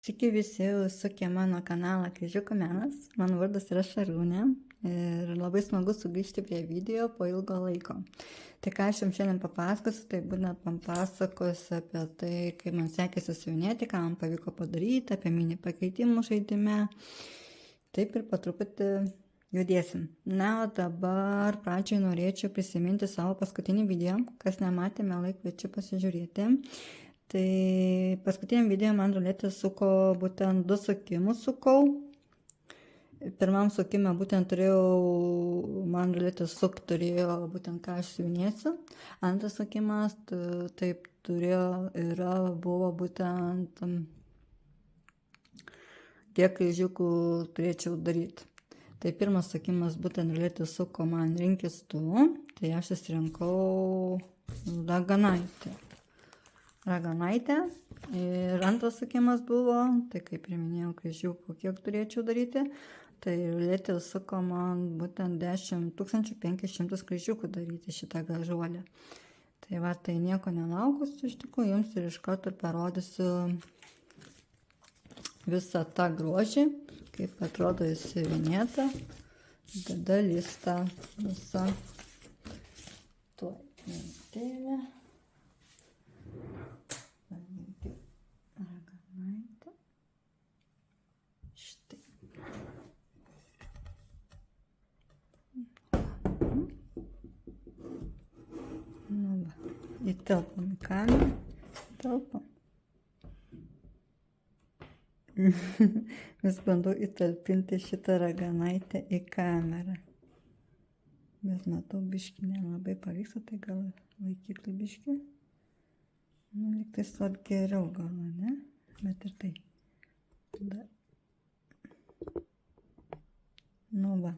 Sveiki visi užsukę mano kanalą Kryžiukų menas. Mano vardas yra Šarūnė ir labai smagu sugrįžti prie video po ilgo laiko. Tai ką aš jums šiandien papasakosiu, tai būtent papasakosiu apie tai, kaip man sekėsi siuvinėti, ką man pavyko padaryti, apie mini pakeitimų žaidime. Taip ir po truputį judėsim. Na, o dabar pradžiai norėčiau prisiminti savo paskutinį video. Kas nematė, mielai kviečiu pasižiūrėti. Tai paskutiniam video man ruletė suko būtent 2 sukimus sukau. Pirmam sukime būtent man ruletė turėjo būtent ką aš siuvinėsiu. Antras sukimas taip buvo būtent kiek kryžiukų turėčiau daryti. Tai pirmas sukimas būtent ruletė suko man rinkis tu, tai aš įsirinkau raganaitę. Ir antras sukimas buvo, tai kaip ir minėjau, kryžiukų kiek turėčiau daryti, tai ruletė suko man būtent 10 500 kryžiukų daryti šitą gražuolę. Tai va, tai nieko nelaukus, iš tikrųjų jums ir iš karto parodysiu visą tą grožį, kaip atrodo įsiuvinėta, tada listą visą. Tuoj minutėlę. Raganaitė. Štai. Nu va, įtelpam į kamerą. Telpam. Vis bandau įtalpinti šitą raganaitę į kamerą. Bet matau, biškį nelabai pavyksta, tai gal laikyti biškį. Nu, lygtais vat geriau gal, ne? Bet ir tai. Tada. Nu va.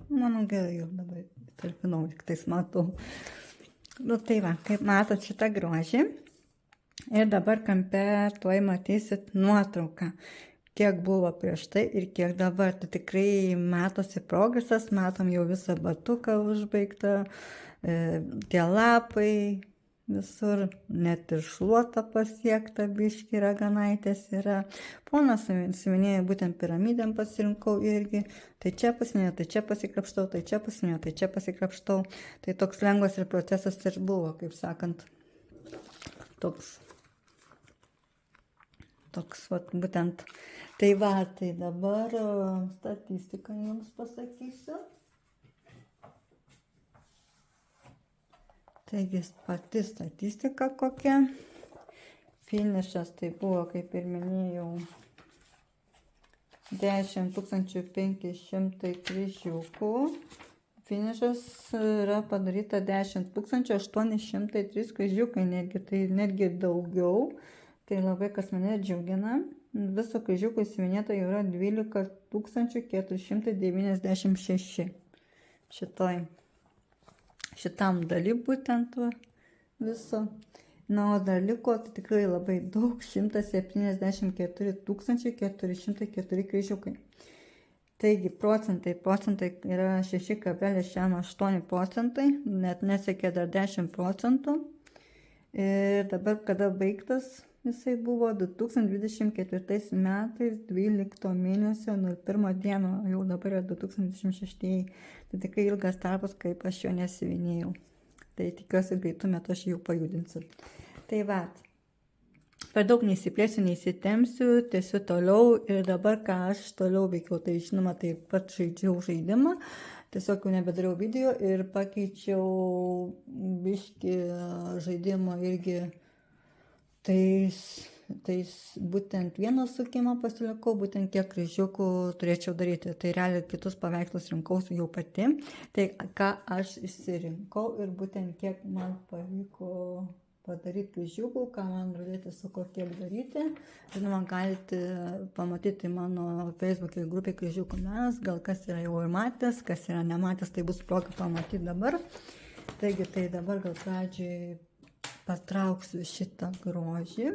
Manau, gerai jau dabar talpinau, lygtais matau. Nu tai va, kaip matot šitą grožį. Ir dabar kampe tuoj matysit nuotrauką. Kiek buvo prieš tai ir kiek dabar. Tai tikrai matosi progresas, matom jau visą batuką užbaigtą, tie lapai visur, net ir šluota pasiekta, biškį raganaitės yra. Ponas siuvinėja būtent piramidėm pasirinkau irgi. Tai čia pasinėjau, tai čia pasikrapštau, tai čia pasinėjau, tai čia pasikrapštau. Tai toks lengvas ir procesas ir buvo, kaip sakant, toks vat, būtent. Tai va, tai dabar statistiką jums pasakysiu. Taigi pati statistika kokia. Finišas tai buvo, kaip ir minėjau, 10 500 kryžiukų. Finišas yra padaryta 10 803 kryžiukai, netgi daugiau. Tai labai kas mane džiugina. Viso kryžiukų įsiuvinėta jau yra 12 496. Šitam daly būtent viso. Na, o dar liko tai tikrai labai daug, 174 404 kryžiukai. Taigi procentai yra 6,8 procentai, net nesiekė dar 10 procentų. Ir dabar, kada baigtas, jisai buvo 2024 metais 12 mėnesio 01 dieną, jau dabar yra 2026. Tai tikrai ilgas tarpas, kaip aš jo nesiuvinėjau. Tai tikiuosi greitų metų aš jau pajudinsiu. Tai va, per daug neįsiplėsiu, neįsitemsiu, tiesiu toliau ir dabar ką aš toliau veikiau, tai žinoma, taip pat žaidžiau žaidimą. Tiesiog jau nebedariau video ir pakeičiau biškį žaidimo irgi. Tais būtent vieną sukimą pasilikau, būtent kiek kryžiukų turėčiau daryti. Tai realiai kitus paveikslus rinkausi jau pati. Tai ką aš išsirinkau ir būtent kiek man pavyko padaryti kryžiukų, ką man ruletė suko kiek daryti. Žinoma, galite pamatyti mano Facebook'e grupė Kryžiukų menas. Gal kas yra jau ir matęs, kas yra nematęs, tai bus proga pamatyti dabar. Taigi, tai dabar gal pradžiai patrauksiu šitą grožį.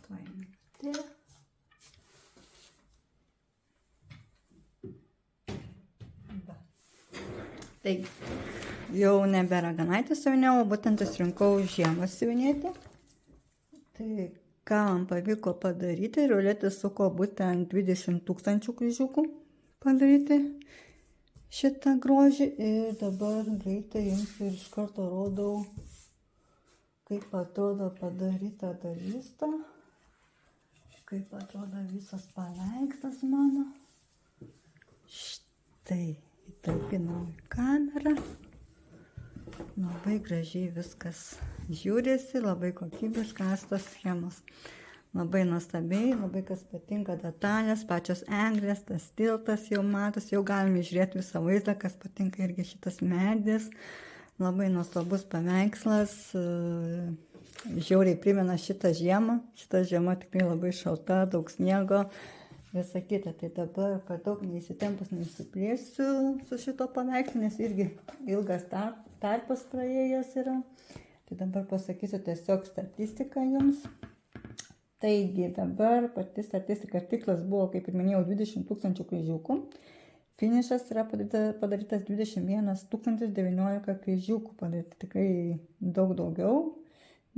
Tuoj minutėlę. Tai jau nebe raganaitį siuvinėjau, būtent pasirinkau žiemą siuvinėti. Tai ką man pavyko padaryti, Ruletė suko būtent 20 000 kryžiukų padaryti šitą grožį ir dabar greitai jums ir iš karto rodau, kaip atrodo padaryta dalysta, kaip atrodo visas paveikslas mano. Štai, įtalpinau į kamerą. Labai gražiai viskas žiūrėsi, labai kokybiškas tos schemos. Labai nuostabiai, labai kas patinka detalės, pačios eglės, tas tiltas jau matos, jau galime žiūrėti visą vaizdą, kas patinka irgi šitas medis. Labai nuostabus paveikslas, žiauriai primena šitą žiemą. Šita žiema tikrai labai šalta, daug sniego. Visa kita, tai dabar per daug neįsitempus neįsiplėsiu su šito paveikslu, nes irgi ilgas tarpas praėjęs yra. Tai dabar pasakysiu tiesiog statistiką jums. Taigi dabar pati statistika tikslas buvo, kaip ir minėjau, 20 000 kryžiukų. Finišas yra padarytas 21 019 kryžiukų, padaryti tikrai daug daugiau,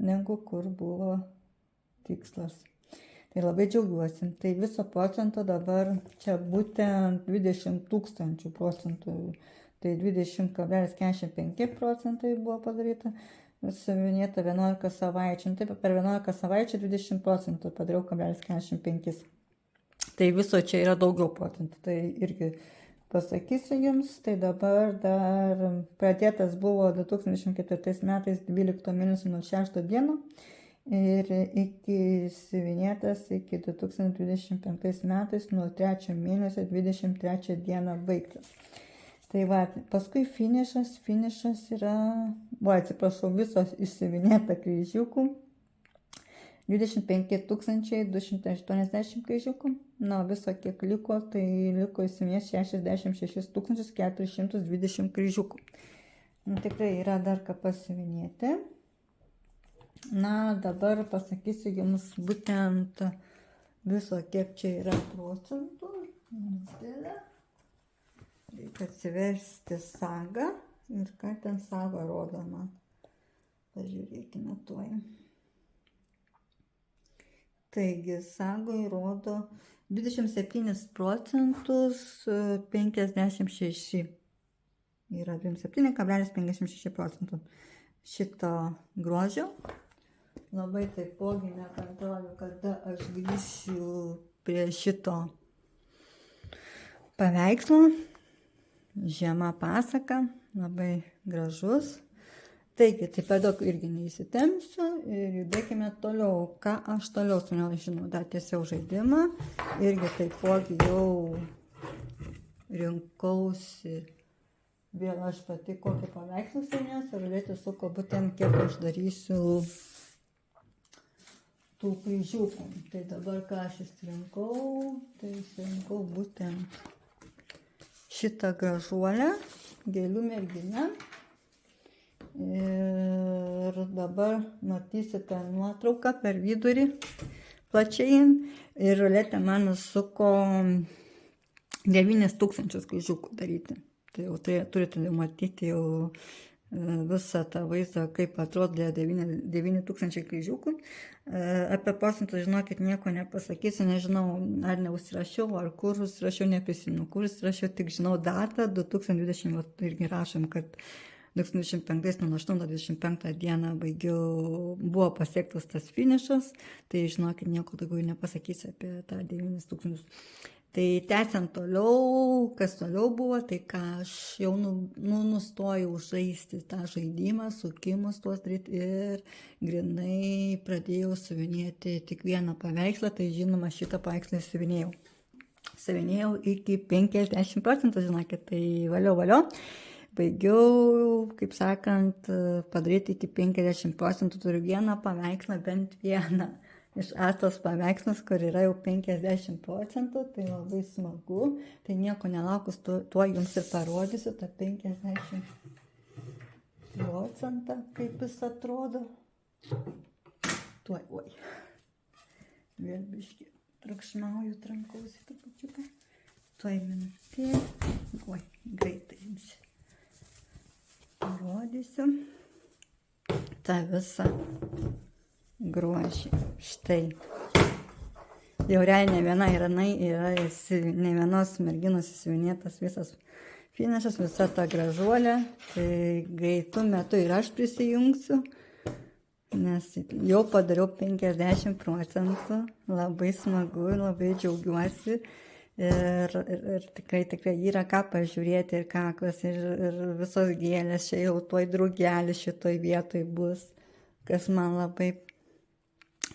negu kur buvo tikslas. Tai labai džiaugiuosi. Tai viso procento dabar čia būtent 20 000 procentų. Tai 20,45 procentai buvo padaryta. Siuvinėta 11 savaičių. Taip, per 11 savaičių 20 procentų padariau 0,45. Tai viso čia yra daugiau procentų. Tai irgi pasakysiu jums. Tai dabar dar pradėtas buvo 2004 metais 12 mėnesio 06 dieną. Ir iki siuvinėtas iki 2025 metais nuo 3 mėnesio 23 dieną baigtas. Tai va, paskui finišas yra, visos išsiuvinėta kryžiukų, 25 280 kryžiukų, na viso kiek liko, tai liko išsiuvinėti 66 420 kryžiukų. Nu, tikrai yra dar ką pasiuvinėti. Na, dabar pasakysiu jums būtent viso, kiek čia yra procentų. Reikia atsiversti sagą ir ką ten saga rodo man. Pažiūrėkime tuoj. Taigi, sagoj rodo 27 procentus 56. Yra 27,56 procentų šito grožio. Labai taipogi nekantrauju, kada aš grįšiu prie šito paveikslo. Žiema pasaka, labai gražus. Taigi, tai per daug irgi neįsitempsiu ir judėkime toliau. Ką aš toliau žinau, dar tiesiog žaidimą. Irgi taipogi jau rinkausi vėl aš pati kokį paveikslą siuvinės ir Ruletė suko būtent kiek aš darysiu tų kryžiukų. Tai dabar ką aš išsirinkau, tai išsirinkau būtent šitą gražuolę, gėlių merginę. Ir dabar matysite nuotrauką per vidurį plačiai. Ir Ruletė man suko 9 000 kryžiukų daryti. Tai jau turite matyti jau visą tą vaizdą, kaip atrodė 9 000 kryžiukų. Apie procentus, žinokit, nieko nepasakysiu, nežinau, ar neužsirašiau, ar kur užsirašiau, neprisimenu, kur užsirašiau, tik žinau datą, 2020, irgi rašom, kad 2025 nuo 8-25 dieną baigiau, buvo pasiektas tas finišas, tai žinokit, nieko daugiau nepasakysiu apie tą 9 000. Tai tęsiant toliau, kas toliau buvo, tai ką aš jau nustojau žaisti tą žaidimą, sukimus tuos daryti ir grinai pradėjau siuvinėti tik vieną paveikslą, tai žinoma šitą paveikslą siuvinėjau. Siuvinėjau iki 50 procentų, žinokit, tai valio. Baigiau, kaip sakant, padaryti iki 50 procentų, turiu vieną paveikslą, bent vieną. Iš Astos paveikslas, kur yra jau 50 procentų, tai labai smagu. Tai nieko nelaukus, tuo jums ir parodysiu, tą 50 procentą, kaip jis atrodo. Tuoj, oi. Vėl biškį trakšmauju, trankausi trupučiuką. Tuoj minutė. Oi, greitai imsiu. parodysiu tą visą grožį. Štai. Jau realiai ne viena yra, ne vienos merginos įsiuvinėtas visas finišas, visa ta gražuolė. Tai greitų metų ir aš prisijungsiu, nes jau padariau 50%. Labai smagu, labai džiaugiuosi. Ir tikrai yra ką pažiūrėti, ir kaklas, ir visos gėlės. Čia jau tuoj drugelis šitoj vietoj bus, kas man labai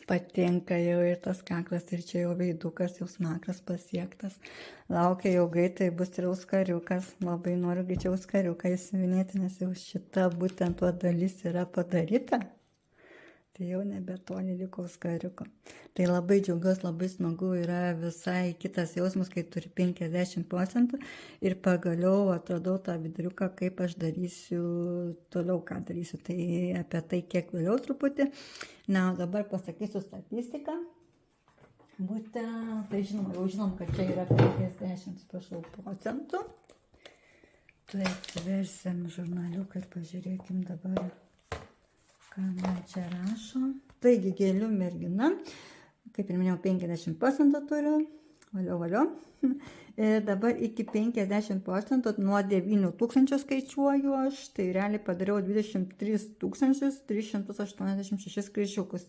patinka, jau ir tas kaklas, ir čia jau veidukas, jau smakras pasiektas. Laukia jau greitai bus ir auskariukas. Labai noriu greičiau auskariuką įsiuvinėti, nes jau šita būtent tuo dalis yra padaryta. Tai jau nebetoli liko auskariuko. Tai labai džiaugiuosi, labai smagu, yra visai kitas jausmas, kai turi 50%. Ir pagaliau atradau tą viduriuką, kaip aš darysiu toliau, ką darysiu. Tai apie tai kiek vėliau truputį. Na, o dabar pasakysiu statistiką. Būtent, tai jau žinom, kad čia yra 50%. Tai atsiversim žurnaliuką ir pažiūrėkim dabar, ką man čia rašo. Taigi, gėlių mergina, kaip ir minėjau, 50% turiu, valio. Ir dabar iki 50% nuo 9000 skaičiuoju aš, tai realiai padariau 23 386 kryžiukus.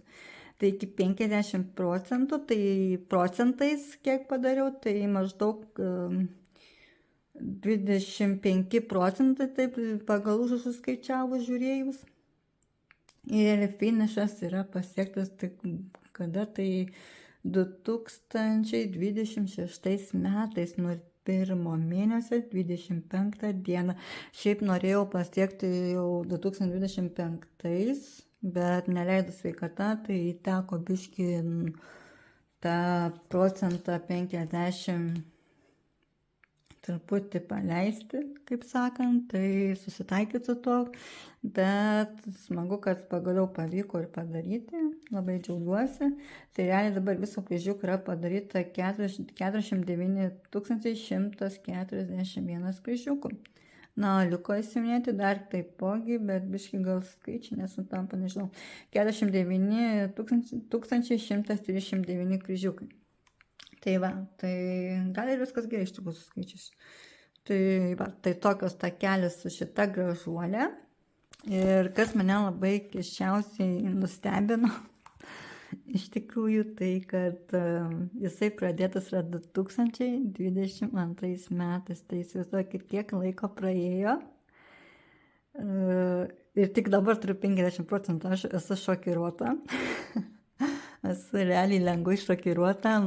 Tai iki 50%, tai procentais kiek padariau, tai maždaug 25 procentai, taip pagal užrašus skaičiavus žiūrėjus. Ir finišas yra pasiektas kada, tai 2026 metais, nuo 1 mėnesio 25 dieną. Šiaip norėjau pasiekti jau 2025, bet neleido sveikata, tai teko biškį tą procentą 50 truputį paleisti, kaip sakant, tai susitaikyti su to, bet smagu, kad pagaliau pavyko ir padaryti, labai džiaugiuosi. Tai realiai dabar viso kryžiukų yra padaryta 49 141 kryžiukų. Na, liko įsiminėti dar taipogi, bet biškai gal skaičiai nesutampa, nežinau, 49 139 kryžiukai. Tai va, tai gal ir viskas gerai iš tikrųjų su skaičiais. Tai va, tai tokios takelis su šita gražuolė. Ir kas mane labai keisčiausiai nustebino, iš tikrųjų, tai kad jisai pradėtas yra 2022 metais. Tai įsivaizduokit, kiek laiko praėjo. Ir tik dabar turiu 50%, aš esu šokiruota. Esu realiai lengvai šokiruota,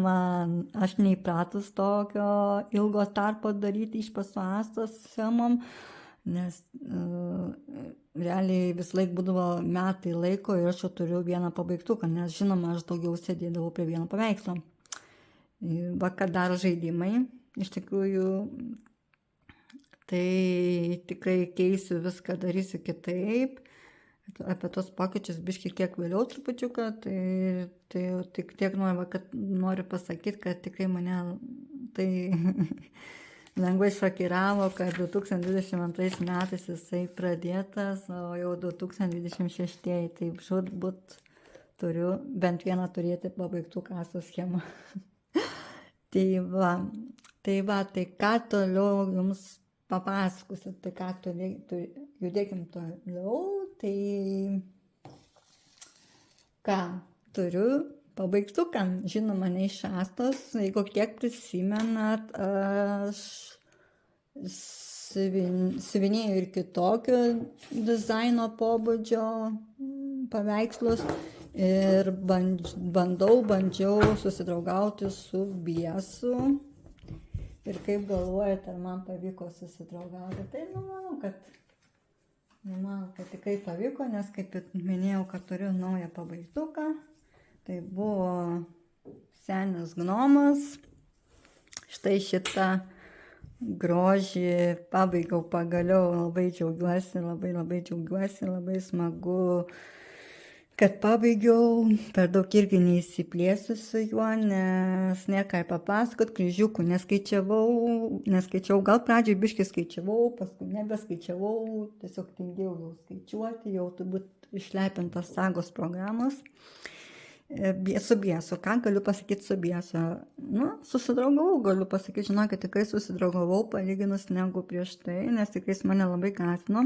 aš neįpratus tokio ilgo tarpo daryti iš pasu astos schemom, nes realiai vis laik būdavo metai laiko ir aš jau turiu vieną pabaigtuką, nes žinoma, aš daugiau sėdėdavau prie vieno paveikslo. Va, kad daro žaidimai, iš tikrųjų, tai tikrai keisiu viską, darysiu kitaip. Apie tos pokyčius biškai kiek vėliau trupučiuką, tai tik tiek noriu pasakyti, kad tikrai mane tai lengvai šokiravo, kad 2022 metais jisai pradėtas, o jau 2026, tai žudbūt turiu bent vieną turėti pabaigtų kasos schemą. Tai ką toliau jums papasakosiu, tai ką judėkim toliau. Tai ką, turiu pabaigtuką, žinoma, ne iš astos, jeigu kiek prisimenat, aš siuvinėjau ir kitokio dizaino pobūdžio paveikslus ir bandžiau susidraugauti su biesu. Ir kaip galvojate, ar man pavyko susidraugauti, tai manau, kad tikrai pavyko, nes kaip minėjau, kad turiu naują pabaigtuką. Tai buvo senis gnomas. Štai šitą grožį pabaigiau pagaliau, labai džiaugiuosi, labai džiaugiuosi, labai smagu kad pabaigiau, per daug irgi neįsiplėsiu su juo, nes nėra ką papasakot, kryžiukų neskaičiavau, gal pradžioj biškai skaičiavau, paskui nebeskaičiavau, tiesiog tingėjau jau skaičiuoti, jau turbūt išlepintos sagos programos. Su biesu, ką galiu pasakyti su biesu? Nu, susidraugavau, galiu pasakyti, žinokit, tikrai susidraugavau palyginus negu prieš tai, nes tikrai jis mane labai gąsdino,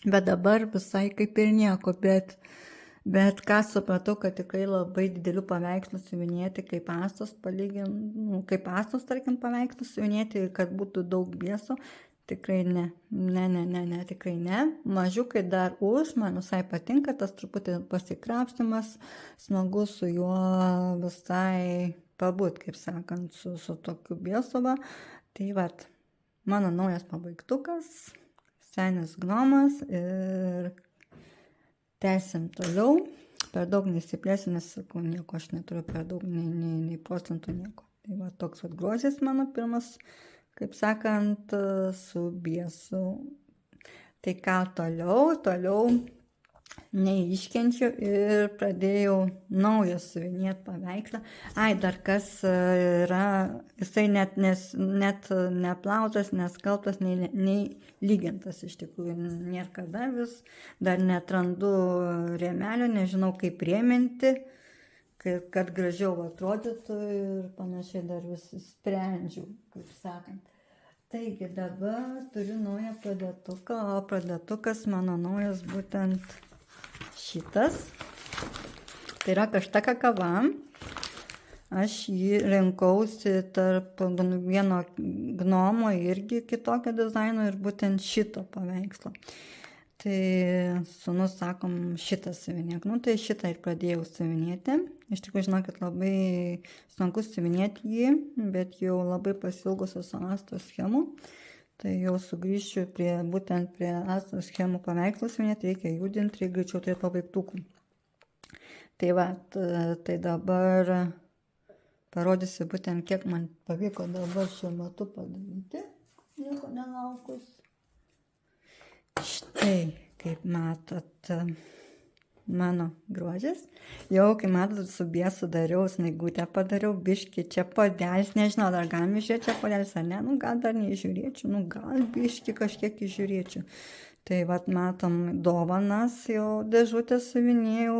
bet dabar visai kaip ir nieko, bet ką supratau, kad tikrai labai didelių paveikslų siuvinėti, kaip astos kaip astos, tarkim, paveikslų siuvinėti, kad būtų daug bieso, tikrai ne, tikrai ne. Mažiukai dar man visai patinka, tas truputį pasikrapštimas, smagu su juo visai pabūt, kaip sakant, su tokiu biesova. Tai vat, mano naujas pabaigtukas, senis gnomas ir tęsim toliau, per daug nesiplėsiu, nes sakau, nieko aš neturiu per daug, nei procentų nieko. Tai va, toks vat grožis mano pirmas, kaip sakant, su biesu. Tai ką toliau neiškenčiu ir pradėjau naują siuvinėti paveikslą. Dar kas yra, jisai net neplautas, neskalbtas, nei lygintas iš tikrųjų, nėra kada vis, dar netrandu rėmelio, nežinau kaip rėminti, kad gražiau atrodytų ir panašiai dar vis sprendžiu, kaip sakant. Taigi dabar turiu naują pradėtuką, o pradėtukas mano naujas būtent šitas. Tai yra Karšta kakava. Aš jį rinkausi tarp vieno gnomo irgi kitokio dizaino ir būtent šito paveikslo. Tai sūnus sakom, šitą siuvinėk. Tai šitą ir pradėjau siuvinėti. Iš tikrųjų, žinokit, labai sunku siuvinėti jį, bet jau labai pasilgusiu su astos schemų. Tai jau sugrįšiu būtent prie astos schemų paveikslų siuvinėti, reikia judinti, reikia greičiau turėti pabaigtukų. Tai va, tai dabar parodysiu būtent, kiek man pavyko dabar šiuo metu padaryti, nieko nelaukus. Štai, kaip matot, mano grožis. Jau, kaip matot, su biesu dariau, snaigutę padariau, biškį čia podelis, nežinau, dar galime žiūrėti čia podelis ar ne, gal dar nežiūrėčiau, gal biškį kažkiek žiūrėčiau. Tai vat matom dovanas, jau dėžutę siuvinėjau,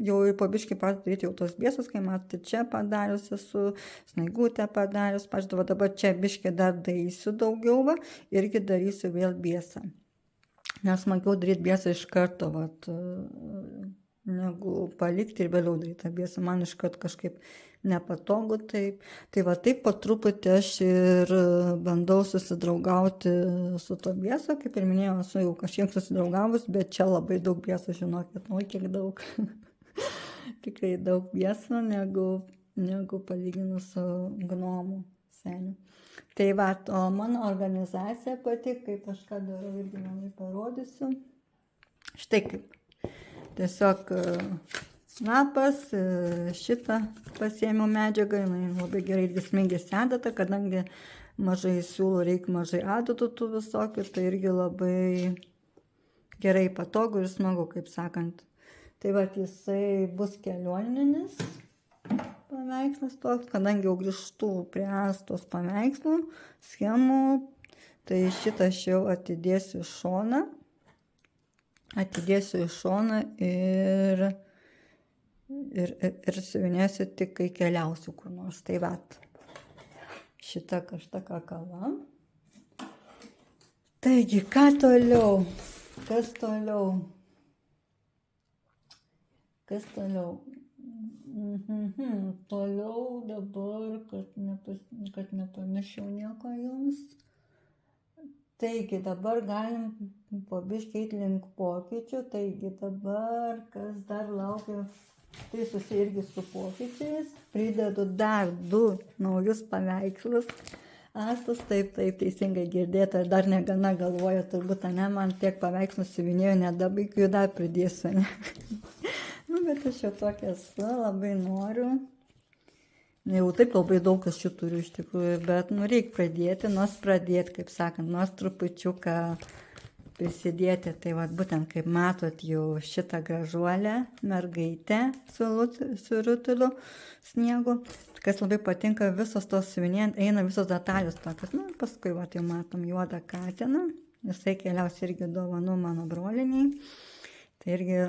jau ir po biškį padaryti jau tos biesus, kai matote, čia padarius esu, snaigutę padarius, pažiūrėjau, dabar čia biškį dar darysiu daugiau, irgi darysiu vėl biesą. Nes smagiau daryti biesą iš karto, negu palikti ir vėliau daryti tą biesą. Man iš karto kažkaip nepatogu taip. Tai va taip po truputį aš ir bandau susidraugauti su to bieso. Kaip ir minėjau, esu jau kažkiek susidraugavus, bet čia labai daug bieso, žinokit, kiek daug. Tikrai daug bieso, negu palyginus su gnomu seniu. Tai va, o mano organizacija pati, kaip aš ką darau, irgi man parodysiu. Štai kaip. Tiesiog lapas, šitą pasiėmiau medžiagą, labai gerai irgi smengėsi adata, kadangi mažai siūlų, reikia mažai adatų tų visokių, tai irgi labai gerai patogu ir smagu, kaip sakant. Tai va, jisai bus kelioninis paveikslas toks, kadangi jau grįžtu prie astos paveikslų, schemų, tai šitą aš jau atidėsiu į šoną ir siuvinėsiu tik, kai keliausiu kur nors. Tai va, šita Karšta kakava. Taigi, ką toliau? Kas toliau? Toliau dabar, kad nepamirščiau nieko jums. Taigi dabar galim po biškį eiti link pokyčių. Taigi dabar, kas dar laukia, tai susiję irgi su pokyčiais. Pridedu dar 2 naujus paveikslus. Astos, taip, teisingai girdėta, dar negana galvoju, turbūt, man tiek paveikslų siuvinėjau, nedabaigiu, dar pridėsiu, ne? Bet aš jau tokia esu, labai noriu. Jau taip labai daug aš čia turiu iš tikrųjų, bet reikia pradėti, kaip sakant, nors trupučiuką prisidėti. Tai va, būtent kaip matot jau šitą gražuolę mergaitę su rutuliu sniegu. Kas labai patinka, visos tos siuvinėjant eina visos detalės tokios. Nu, paskui va, tai matom juodą katiną. Jisai keliaus irgi dovanų mano broliniai. Tai irgi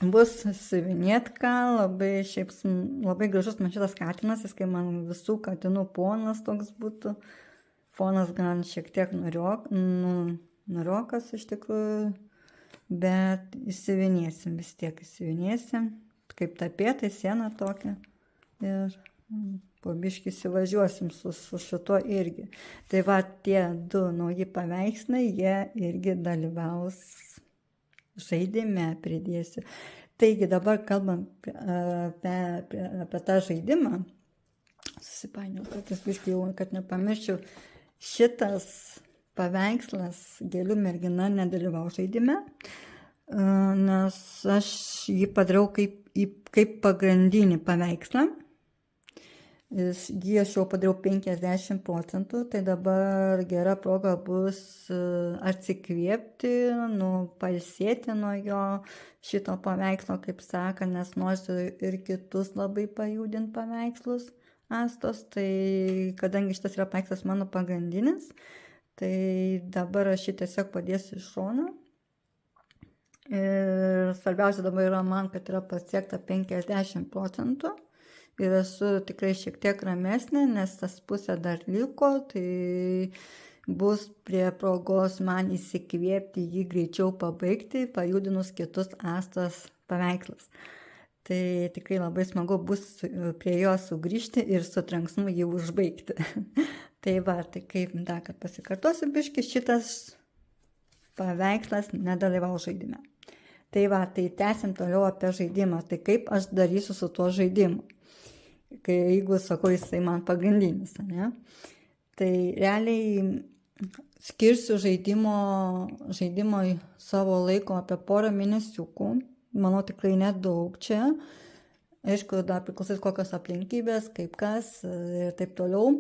bus siuvinėtka, labai gražus man šitas katinas, jis kaip man visų katinų ponas toks būtų. Fonas gan šiek tiek nuriokas iš tikrųjų, bet įsiuvinėsim, vis tiek įsiuvinėsim, kaip tapetai, siena tokia. Ir po biškį įsivažiuosim su šituo irgi. Tai va, tie 2 nauji paveikslai, jie irgi dalyvaus žaidime, pridėsiu. Taigi dabar kalbant apie tą žaidimą, susipainiau, kad biškį jau, kad nepamirščiau, šitas paveikslas Gėlių mergina nedalyvau žaidime, nes aš jį padariau kaip pagrindinį paveikslą. Jį aš jau padariau 50%, tai dabar gera proga bus atsikvėpti, pailsėti nuo jo šito paveikslo, kaip saka, nes noriu ir kitus labai pajudinti paveikslus Astos, tai kadangi šitas yra paveikslas mano pagrindinis, tai dabar aš jį tiesiog padėsiu iš šono. Ir svarbiausia dabar yra man, kad yra pasiekta 50%. Ir esu tikrai šiek tiek ramesnė, nes tas pusė dar liko, tai bus prie progos man įsikvėpti jį greičiau pabaigti, pajudinus kitus Astos paveikslus. Tai tikrai labai smagu bus prie jo sugrįžti ir su trenksmu jį užbaigti. Tai va, tai kaip dar, kad pasikartosiu biškį, šitas paveikslas nedalyvau žaidime. Tai va, tai tęsim toliau apie žaidimą. Tai kaip aš darysiu su tuo žaidimu. Jeigu sakau, jisai man pagrindinis, ne? Tai realiai skirsiu žaidimui savo laiko apie porą mėnesiukų. Manau, tikrai nedaug čia. Aišku, dar priklausys kokios aplinkybės, kaip kas ir taip toliau.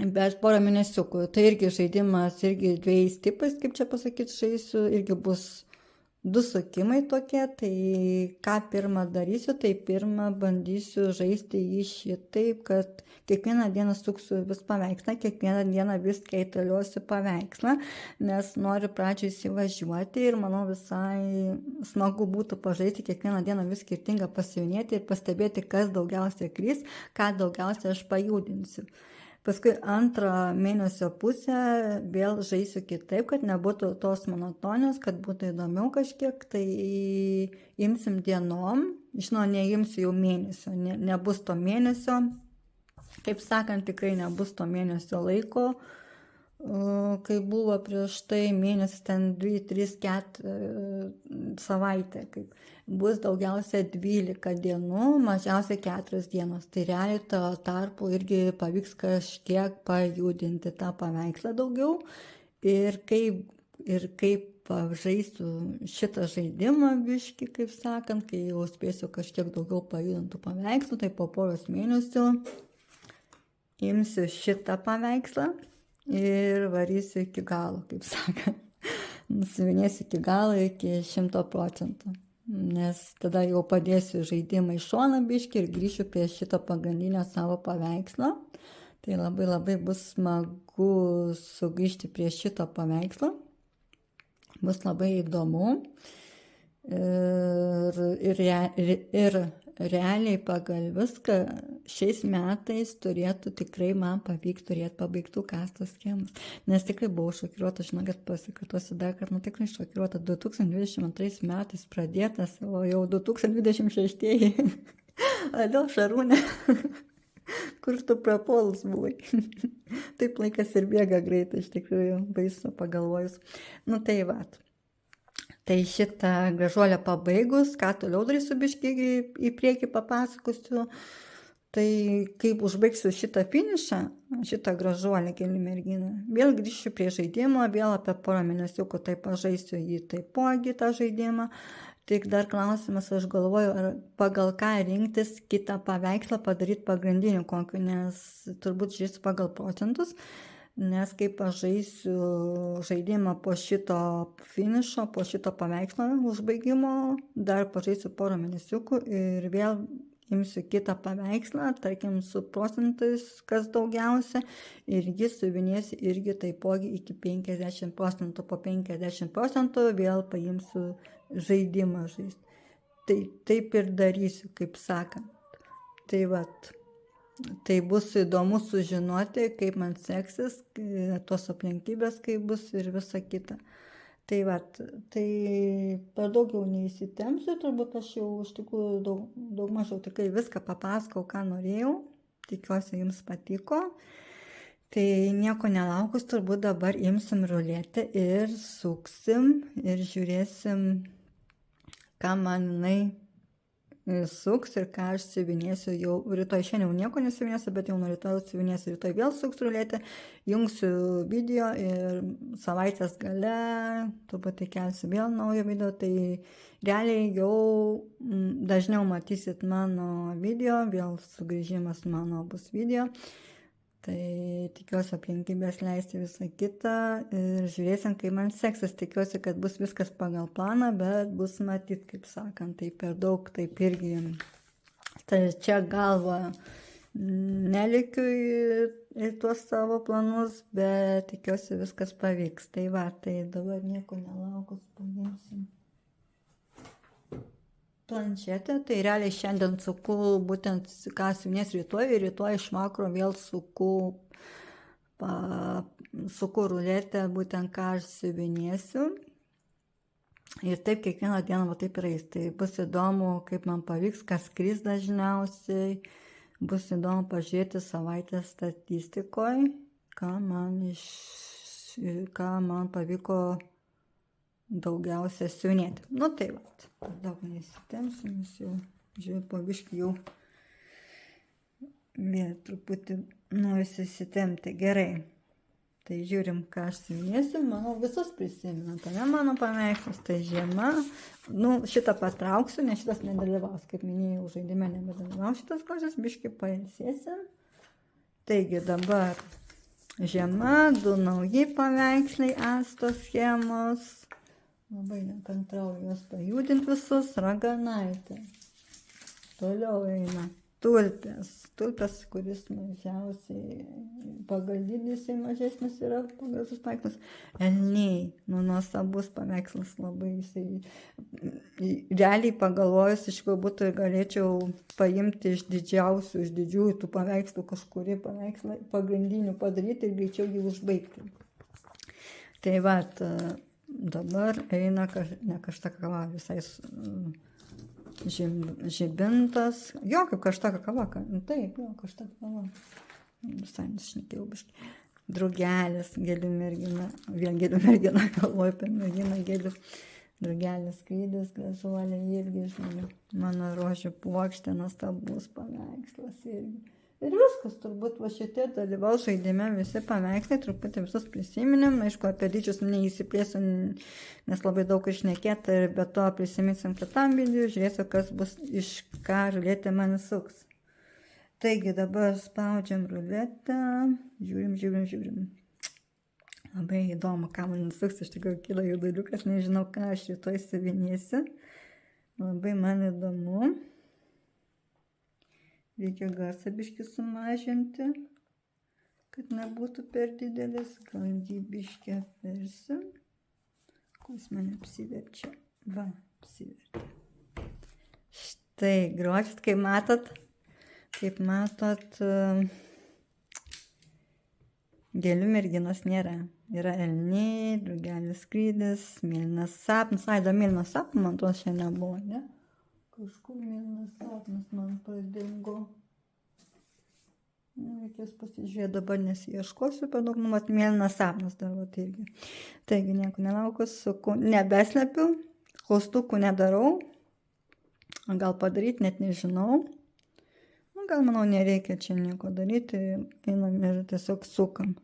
Bet porą mėnesiukų. Tai irgi žaidimas, irgi 2 tipais, kaip čia pasakyti, žaisiu. Irgi bus 2 sukimai tokie. Tai ką pirmą darysiu, tai pirmą bandysiu žaisti jį šitaip, kad kiekvieną dieną suksiu vis paveikslą, kiekvieną dieną vis kaitaliosiu paveikslą, nes noriu pradžiai įsivažiuoti ir manau visai smagu būtų pažaisti kiekvieną dieną vis skirtingą pasijonėti ir pastebėti, kas daugiausia kris, ką daugiausia aš pajudinsiu. Paskui antrą mėnesio pusę vėl žaisiu kitaip, kad nebūtų tos monotonijos, kad būtų įdomiau kažkiek, tai imsim dienom, žinau, neimsiu jau mėnesio, nebus to mėnesio, kaip sakant, tikrai nebus to mėnesio laiko, kai buvo prieš tai mėnesis, ten 2, 3, 4 savaitę, kaip bus daugiausia 12 dienų, mažiausiai 4 dienos. Tai realiai to tarpu irgi pavyks kažkiek pajudinti tą paveikslą daugiau ir kaip žaisiu šitą žaidimą biškį, kaip sakant, kai jau spėsiu kažkiek daugiau pajudintų paveikslų, tai po poros mėnesių imsiu šitą paveikslą ir varysiu iki galo, kaip sakant. Nusivinėsiu iki galo, iki 100%. Nes tada jau padėsiu žaidimą į šoną biškį ir grįšiu prie šito pagrindinio savo paveikslo. Tai labai bus smagu sugrįžti prie šito paveikslo. Bus labai įdomu. Ir realiai pagal viską šiais metais turėtų tikrai man pavykti turėti pabaigtų Astos schemas. Nes tikrai buvau šokiruota, žinokit, pasikartosiu dar, kad tikrai šokiruota. 2022 metais pradėtas, o jau 2026. Alio, Šarūne, kur tu prapolus buvai? Taip laikas ir bėga greitai, iš tikrųjų, baisu pagalvojus. Tai va. Tai šitą gražuolę pabaigus, ką toliau darysiu biškį į priekį papasakosiu, tai kaip užbaigsiu šitą finišą, šitą gražuolę Gėlių merginą, vėl grįšiu prie žaidimo, vėl apie porą mėnesiukų tai pažaisiu jį taipogi tą žaidimą. Tik dar klausimas, aš galvoju, ar pagal ką rinktis kitą paveikslą padaryti pagrindiniu kokiu, nes turbūt žiūrėsiu pagal procentus. nes kaip aš žaisiu žaidimą po šito finišo, po šito paveikslo užbaigimo, dar pažaisiu porą mėnesiukų ir vėl imsiu kitą paveikslą, tarkim su procentais, kas daugiausia, ir jį siuvinėsiu irgi taipogi iki 50%, po 50% vėl paimsiu žaidimą žaisti. Tai taip ir darysiu, kaip sakant. Tai vat, tai bus įdomu sužinoti, kaip man seksis, tos aplinkybės, kaip bus ir visa kita. Tai vat, tai per daug jau neįsitempsiu, turbūt aš jau iš tikrųjų daug mažiau tikrai viską papasakau, ką norėjau. Tikiuosi jums patiko. Tai nieko nelaukus, turbūt dabar imsim ruletę ir suksim ir žiūrėsim, ką man jinai suks ir ką aš siuvinėsiu jau rytoj. Šiandien jau nieko nesiuvinėsiu, bet jau nuo rytoj siuvinėsiu. Rytoj vėl suks ruletę, jungsiu video ir savaitės gale truputį kelsiu vėl naują video. Tai realiai jau dažniau matysit mano video, vėl sugrįžimas mano bus video. Tai tikiuosi aplinkybės leisti visą kitą ir žiūrėsim, kaip man seksis. Tikiuosi, kad bus viskas pagal planą, bet bus matyt, kaip sakant, tai per daug, taip irgi. Tai čia galva nelikiu į tuos savo planus, bet tikiuosi viskas pavyks. Tai va, tai dabar nieko nelaukus paimsim planšetę. Tai realiai šiandien suku būtent ką siuvinės rytoj ir rytoj iš vakaro vėl suku ruletę būtent ką aš siuvinėsiu. Ir taip kiekvieną dieną va taip ir eis. Tai bus įdomu, kaip man pavyks, kas skris dažniausiai. Bus įdomu pažiūrėti savaitės statistikoje, ką man pavyko daugiausia siuvinėti. Nu tai vat, daug neįsitempsiu, nes jau žiūrėjau, po biškį jau vėl truputį norisi įsitempti. Gerai, tai žiūrim, ką aš siuvinėsiu. Manau, visus prisiminant, ne mano paveikslus, tai žiema. Nu, šitą patrauksiu, nes šitas nedalyvaus, kaip minėjau, žaidime nebedalyvaus šitas kožas, biškį pailsėsim. Taigi dabar žiema, 2 nauji paveiksliai Astos schemos. Labai nekantrauju juos pajudinti visus. Raganaitė. Toliau eina tulpės. Tulpės, kuris mažiausiai pagal dydį jisai mažesnis yra pagal visus paveikslas. Elniai. Nu, nuostabus paveikslas labai. Jisai realiai pagalvojus, iš ko būtų galėčiau paimti iš didžiausių, iš didžiųjų tų paveikslų kažkurį paveikslą pagrindinių padaryti ir greičiau jį užbaigti. Tai vat, dabar eina ne karšta kava, visai žibintas. Jo, kaip karšta kava. Taip, jo, karšta kava. Visai nušnekėjau biškį. Drugelis, gėlių mergina. Vien gėlių mergina, galvoju apie merginą gėlių. Drugelis skrydis, gražuolė irgi žmonių. Mano rožių puokštė, nuostabus paveikslas irgi. Ir viskas, turbūt va šitie dalyvaus žaidime visi paveikslai, truputį visus prisiminėm. Aišku, apie dydžius neįsiplėsiu, nes labai daug išnekėta ir be to prisiminsim kitam video, žiūrėsiu, kas bus, iš ką ruletė man suks. Taigi dabar spaudžiam ruletę, žiūrim. Labai įdomu, ką man suks, iš tikrųjų kyla jauduliukas, nežinau, ką aš rytoj siuvinėsiu. Labai man įdomu. Reikia garsą biškį sumažinti, kad nebūtų per didelis. Gal jį biškį apversim. Kuris mane apsiverčia. Va, apsiverčia. Štai, grožis, kaip matot, gėlių merginos nėra. Yra elniai, drugelis skrydis, mėlynas sapnas. Aido, mėlynas sapnas, man to šiandien buvo, ne? Kažkur mėlynas sapnas man pradingo. Reikės pasižiūrėti, dabar nesiieškosiu per daug, mat mėlynas sapnas dar vat irgi. Taigi nieko nelaukus, nebeslepiu, klaustukų nedarau. Gal padaryti, net nežinau. Gal manau nereikia čia nieko daryti, einam ir tiesiog sukam.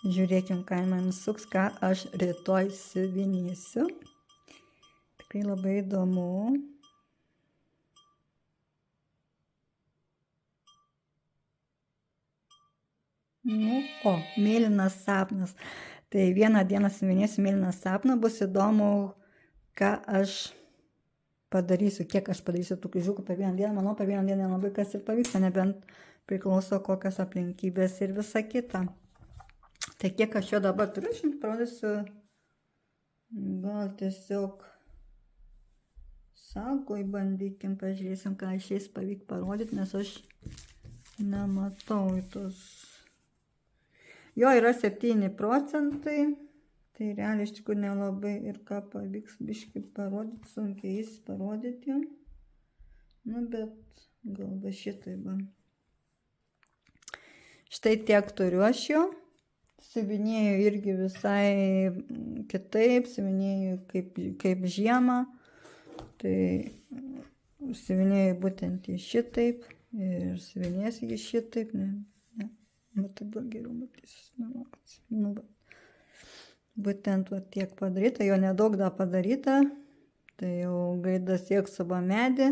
Žiūrėkim, ką man suks, ką aš rytoj siuvinėsiu. Tikrai labai įdomu. Nu, o, mėlynas sapnas. Tai vieną dieną siuvinėsiu mėlyną sapną, bus įdomu, ką aš padarysiu, kiek aš padarysiu tų kryžiukų per vieną dieną. Manau, per vieną dieną labai kas ir pavyksta, nebent priklauso kokios aplinkybės ir visa kita. Tai kiek aš jo dabar turiu, aš jums parodysiu, gal tiesiog sagoj bandykim, pažiūrėsim, ką išeis pavyk parodyti, nes aš nematau tos. Jo yra 7%, tai realiai iš tikrųjų nelabai ir ką pavyks biškį parodyti, sunkiai jis parodyti. Nu, bet gal va šitai va. Štai tiek turiu aš jo. Siuvinėju irgi visai kitaip, siuvinėju kaip žiemą. Tai siuvinėju būtent į šitaip ir siuvinėsiu į šitaip. Nu, tai dabar geriau matysis. Nu, būtent va tiek padaryta, jo nedaug dar padaryta. Tai jau gaida sieks savo medį.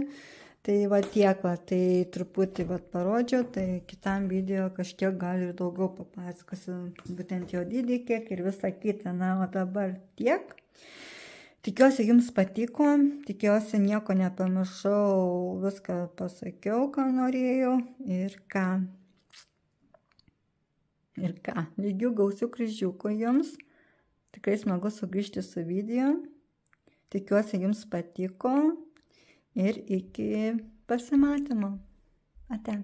Tai va tiek, va, tai truputį va parodžiau, tai kitam video kažkiek gal ir daugiau papasakosiu, būtent jo dydį kiek ir visą kitą. Na, o dabar tiek. Tikiuosi jums patiko, tikiuosi nieko nepamiršau, viską pasakiau, ką norėjau ir ką. Lygių gausių kryžiukų jums. Tikrai smagu sugrįžti su video. Tikiuosi jums patiko. Ir iki pasimatymo. Ate.